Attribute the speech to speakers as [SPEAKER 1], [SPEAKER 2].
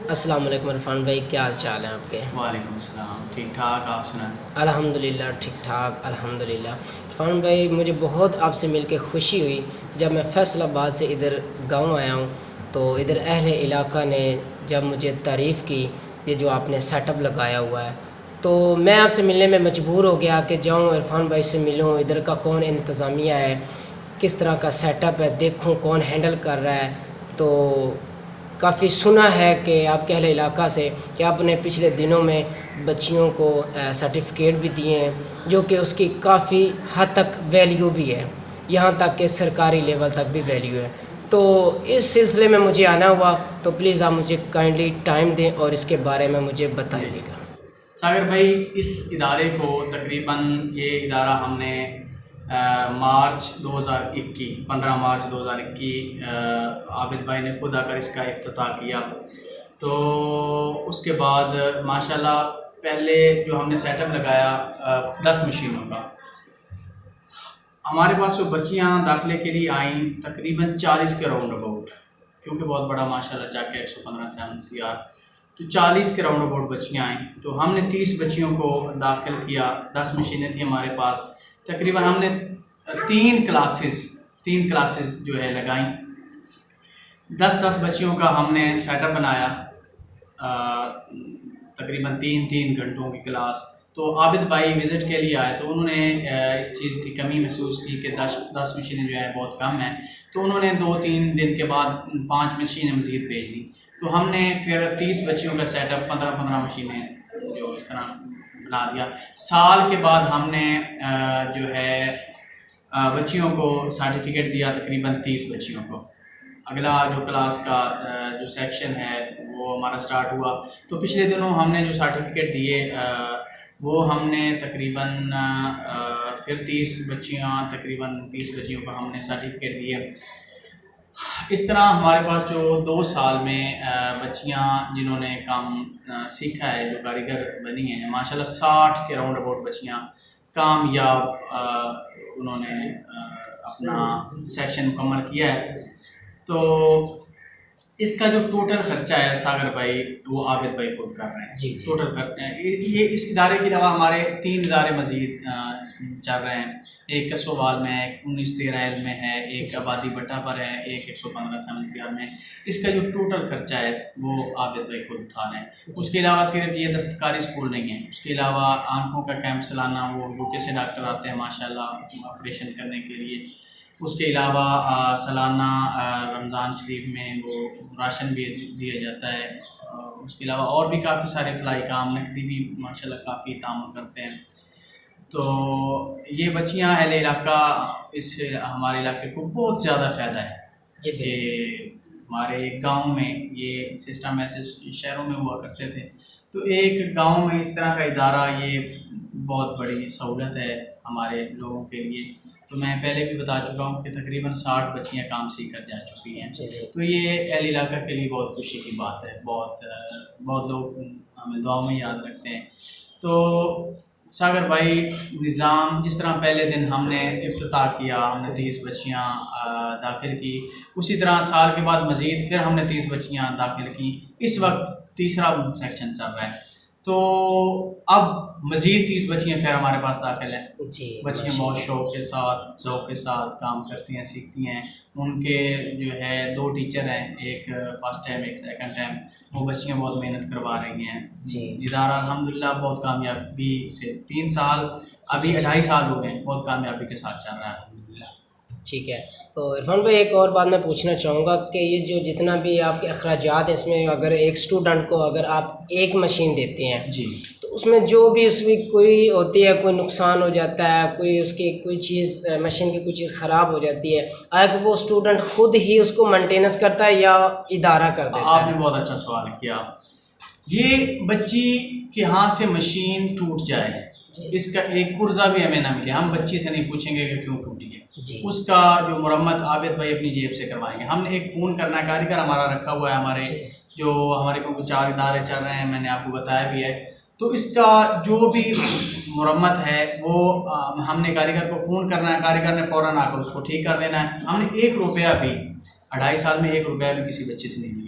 [SPEAKER 1] अस्सलाम वालेकुम इरफान भाई, क्या हाल चाल है आपके?
[SPEAKER 2] वालेकुम सलाम। ठीक ठाक, आप सुनाएं।
[SPEAKER 1] अल्हम्दुलिल्लाह ठीक ठाक अल्हम्दुलिल्लाह। इरफान भाई, मुझे बहुत आपसे मिलके खुशी हुई। जब मैं फैसलाबाद से इधर गांव आया हूँ तो इधर अहले इलाका ने जब मुझे तारीफ़ की, ये जो आपने सेटअप लगाया हुआ है, तो मैं आपसे मिलने में मजबूर हो गया कि जाऊँ इरफान भाई से मिलूँ। इधर का कौन इंतज़ामिया है, किस तरह का सेटअप है, देखूँ कौन हैंडल कर रहा है। तो काफ़ी सुना है कि आपके अहले इलाका से कि आपने पिछले दिनों में बच्चियों को सर्टिफिकेट भी दिए हैं, जो कि उसकी काफ़ी हद तक वैल्यू भी है, यहाँ तक कि सरकारी लेवल तक भी वैल्यू है। तो इस सिलसिले में मुझे आना हुआ, तो प्लीज़ आप मुझे काइंडली टाइम दें और इसके बारे में मुझे
[SPEAKER 2] जी जी।
[SPEAKER 1] बताइएगा।
[SPEAKER 2] सागर भाई, इस इदारे को तकरीबन ये इदारा हमने मार्च 2021 15 मार्च 2021 आबिद भाई ने खुद आकर इसका इफ्तिताह किया। तो उसके बाद माशाल्लाह पहले जो हमने सेटअप लगाया 10 मशीनों का, हमारे पास जो बच्चियाँ दाखिले के लिए आईं तकरीबन 40 के राउंड अबाउट, क्योंकि बहुत बड़ा माशाल्लाह जाके 115 से MCR, तो 40 के राउंड अबाउट बच्चियाँ आईं। तो हमने 30 बच्चियों को दाखिल किया। 10 मशीनें थी हमारे पास। तकरीबन हमने तीन क्लासेस जो है लगाई। 10-10 बच्चियों का हमने सेटअप बनाया, तकरीबन 3-3 घंटों की क्लास। तो आबिद भाई विज़िट के लिए आए तो उन्होंने इस चीज़ की कमी महसूस की कि 10 मशीनें जो है बहुत कम हैं। तो उन्होंने 2-3 दिन के बाद 5 मशीनें मज़ीद भेज दी। तो हमने फिर 30 बच्चियों का सेटअप 15-15 मशीनें जो इस तरह बना दिया। साल के बाद हमने जो है बच्चियों को सर्टिफिकेट दिया, तकरीबन 30 बच्चियों को। अगला जो क्लास का जो सेक्शन है वो हमारा स्टार्ट हुआ। तो पिछले दिनों हमने जो सर्टिफिकेट दिए वो हमने तकरीबन फिर 30 बच्चियों को हमने सर्टिफिकेट दिए। इस तरह हमारे पास जो 2 साल में बच्चियां जिन्होंने काम सीखा है, जो कारीगर बनी हैं, माशाल्लाह 60 के राउंड अबाउट बच्चियां कामयाब उन्होंने अपना सेक्शन मुकम्मल किया है। तो इसका जो टोटल खर्चा है सागर भाई, वो आबिद भाई खुद कर रहे हैं।
[SPEAKER 1] जी जी।
[SPEAKER 2] टोटल खर्चा ये इस इदारे के अलावा हमारे 3 इदारे मज़ीद चल रहे हैं। एक कसोवाल में है, 19-13 में है, एक आबादी बट्टा पर है, एक 115 MCR में। इसका जो टोटल खर्चा है वो आबिद भाई खुद उठा रहे हैं। उसके अलावा सिर्फ ये दस्तकारी स्कूल नहीं है, उसके अलावा आँखों का कैंप चलाना, वो UK से डॉक्टर आते हैं माशाल्लाह ऑपरेशन करने के लिए। उसके अलावा सालाना रमज़ान शरीफ में वो राशन भी दिया जाता है। उसके अलावा और भी काफ़ी सारे फलाई काम, नकदी भी माशाल्लाह काफ़ी तामुल करते हैं। तो ये बच्चियां अहले इलाका, इस हमारे इलाके को बहुत ज़्यादा फ़ायदा है
[SPEAKER 1] जी
[SPEAKER 2] कि हमारे गांव में ये सिस्टम ऐसे शहरों में हुआ करते थे। तो एक गांव में इस तरह का इदारा, ये बहुत बड़ी सहूलत है हमारे लोगों के लिए। तो मैं पहले भी बता चुका हूँ कि तकरीबन 60 बच्चियाँ काम सीख कर जा चुकी हैं।
[SPEAKER 1] जी जी।
[SPEAKER 2] तो ये अहल इलाका के लिए बहुत खुशी की बात है। बहुत लोग हमें दुआ में याद रखते हैं। तो सागर भाई, निज़ाम जिस तरह पहले दिन हमने इफ्तिताह किया, हमने 30 बच्चियाँ दाखिल की, उसी तरह साल के बाद मज़ीद फिर हमने 30 बच्चियाँ दाखिल की। इस वक्त तीसरा सेक्शन चल रहा है। तो अब मज़ीद 30 बच्चियाँ फिर हमारे पास दाखिल हैं।
[SPEAKER 1] जी
[SPEAKER 2] बच्चियाँ बहुत शौक़ के साथ, ज़ौक़ के साथ काम करती हैं, सीखती हैं। उनके जो है 2 टीचर हैं, एक फर्स्ट टाइम एक सेकंड टाइम। वो बच्चियाँ बहुत मेहनत करवा रही हैं।
[SPEAKER 1] जी
[SPEAKER 2] इदारा अल्हम्दुलिल्लाह बहुत कामयाबी से 3 साल, अभी 2.5 साल हो गए, बहुत कामयाबी के साथ चल रहा है अल्हम्दुलिल्लाह।
[SPEAKER 1] ठीक है। तो इरफान भाई, एक और बात मैं पूछना चाहूँगा कि ये जो जितना भी आपके अखराजात हैं, इसमें अगर एक स्टूडेंट को अगर आप एक मशीन देते हैं
[SPEAKER 2] जी।
[SPEAKER 1] तो उसमें जो भी उसमें कोई होती है, कोई नुकसान हो जाता है, कोई उसकी कोई चीज़ मशीन की कोई चीज़ ख़राब हो जाती है, अगर वो स्टूडेंट खुद ही उसको मेंटेनेंस करता है या इदारा कर देता
[SPEAKER 2] आपने
[SPEAKER 1] है?
[SPEAKER 2] बहुत अच्छा सवाल किया। ये बच्ची के हाथ से मशीन टूट जाए, इसका एक पुर्जा भी हमें ना मिले, हम बच्ची से नहीं पूछेंगे कि क्यों टूटी है।
[SPEAKER 1] जी
[SPEAKER 2] उसका जो मरम्मत आबिद भाई अपनी जेब से करवाएंगे। हमने एक फ़ोन करना कारीगर हमारा रखा हुआ है, हमारे जो हमारे को 4 इदारे चल रहे हैं, मैंने आपको बताया भी है। तो इसका जो भी मरम्मत है वो हमने कारीगर को फ़ोन करना है, कारीगर ने फ़ौरन आकर उसको ठीक कर देना है। हमने 1 रुपया भी 2.5 साल में 1 रुपया भी किसी बच्चे से नहीं